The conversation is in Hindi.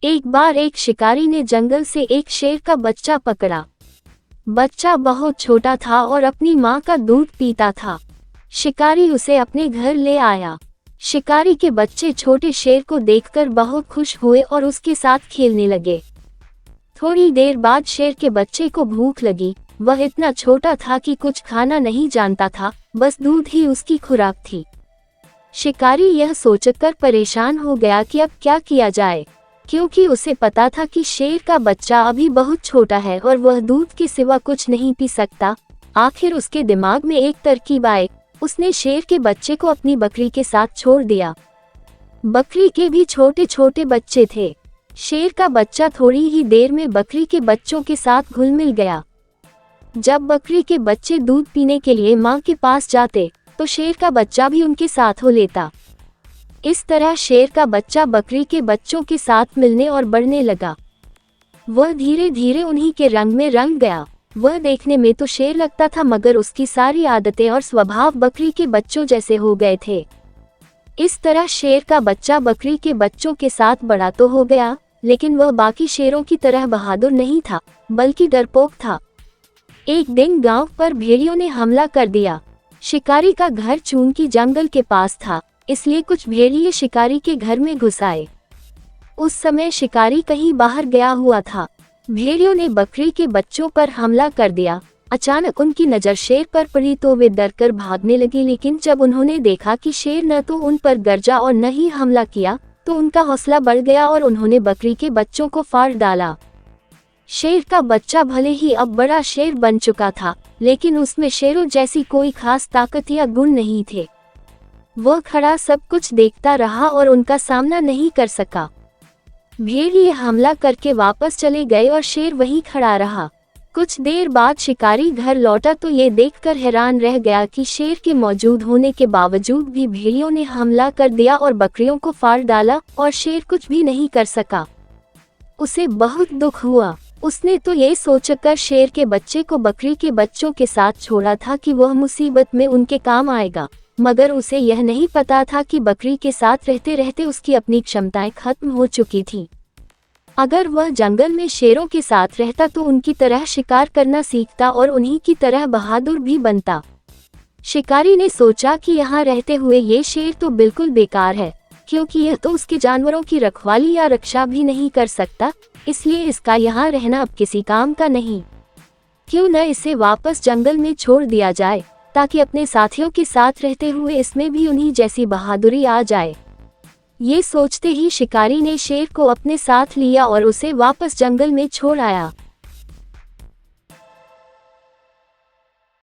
एक बार एक शिकारी ने जंगल से एक शेर का बच्चा पकड़ा। बच्चा बहुत छोटा था और अपनी माँ का दूध पीता था। शिकारी उसे अपने घर ले आया। शिकारी के बच्चे छोटे शेर को देखकर बहुत खुश हुए और उसके साथ खेलने लगे। थोड़ी देर बाद शेर के बच्चे को भूख लगी। वह इतना छोटा था कि कुछ खाना नहीं जानता था, बस दूध ही उसकी खुराक थी। शिकारी यह सोचकर परेशान हो गया कि अब क्या किया जाए, क्योंकि उसे पता था कि शेर का बच्चा अभी बहुत छोटा है और वह दूध के सिवा कुछ नहीं पी सकता। आखिर उसके दिमाग में एक तरकीब आई। उसने शेर के बच्चे को अपनी बकरी के साथ छोड़ दिया। बकरी के भी छोटे छोटे बच्चे थे। शेर का बच्चा थोड़ी ही देर में बकरी के बच्चों के साथ घुल मिल गया। जब बकरी के बच्चे दूध पीने के लिए माँ के पास जाते तो शेर का बच्चा भी उनके साथ हो लेता। इस तरह शेर का बच्चा बकरी के बच्चों के साथ मिलने और बढ़ने लगा। वह धीरे धीरे उन्हीं के रंग में रंग गया। वह देखने में तो शेर लगता था, मगर उसकी सारी आदतें और स्वभाव बकरी के बच्चों जैसे हो गए थे। इस तरह शेर का बच्चा बकरी के बच्चों के साथ बड़ा तो हो गया, लेकिन वह बाकी शेरों की तरह बहादुर नहीं था, बल्कि डरपोक था। एक दिन गांव पर भेड़ियों ने हमला कर दिया। शिकारी का घर चून की जंगल के पास था, इसलिए कुछ भेड़िए शिकारी के घर में घुस आए। उस समय शिकारी कहीं बाहर गया हुआ था। भेड़ियों ने बकरी के बच्चों पर हमला कर दिया। अचानक उनकी नज़र शेर पर पड़ी तो वे डरकर भागने लगे, लेकिन जब उन्होंने देखा कि शेर न तो उन पर गरजा और न ही हमला किया तो उनका हौसला बढ़ गया और उन्होंने बकरी के बच्चों को फाड़ डाला। शेर का बच्चा भले ही अब बड़ा शेर बन चुका था, लेकिन उसमें शेरों जैसी कोई खास ताकत या गुण नहीं थे। वह खड़ा सब कुछ देखता रहा और उनका सामना नहीं कर सका। भेड़िए हमला करके वापस चले गए और शेर वहीं खड़ा रहा। कुछ देर बाद शिकारी घर लौटा तो ये देखकर हैरान रह गया कि शेर के मौजूद होने के बावजूद भी भेड़ियों ने हमला कर दिया और बकरियों को फाड़ डाला और शेर कुछ भी नहीं कर सका। उसे बहुत दुख हुआ। उसने तो ये सोचकर शेर के बच्चे को बकरी के बच्चों के साथ छोड़ा था कि वह मुसीबत में उनके काम आएगा, मगर उसे यह नहीं पता था कि बकरी के साथ रहते रहते उसकी अपनी क्षमताएं खत्म हो चुकी थीं। अगर वह जंगल में शेरों के साथ रहता तो उनकी तरह शिकार करना सीखता और उन्हीं की तरह बहादुर भी बनता। शिकारी ने सोचा कि यहाँ रहते हुए ये शेर तो बिल्कुल बेकार है, क्योंकि यह तो उसके जानवरों की रखवाली या रक्षा भी नहीं कर सकता, इसलिए इसका यहाँ रहना अब किसी काम का नहीं। क्यों न इसे वापस जंगल में छोड़ दिया जाए, ताकि अपने साथियों के साथ रहते हुए इसमें भी उन्हीं जैसी बहादुरी आ जाए। ये सोचते ही शिकारी ने शेर को अपने साथ लिया और उसे वापस जंगल में छोड़ आया।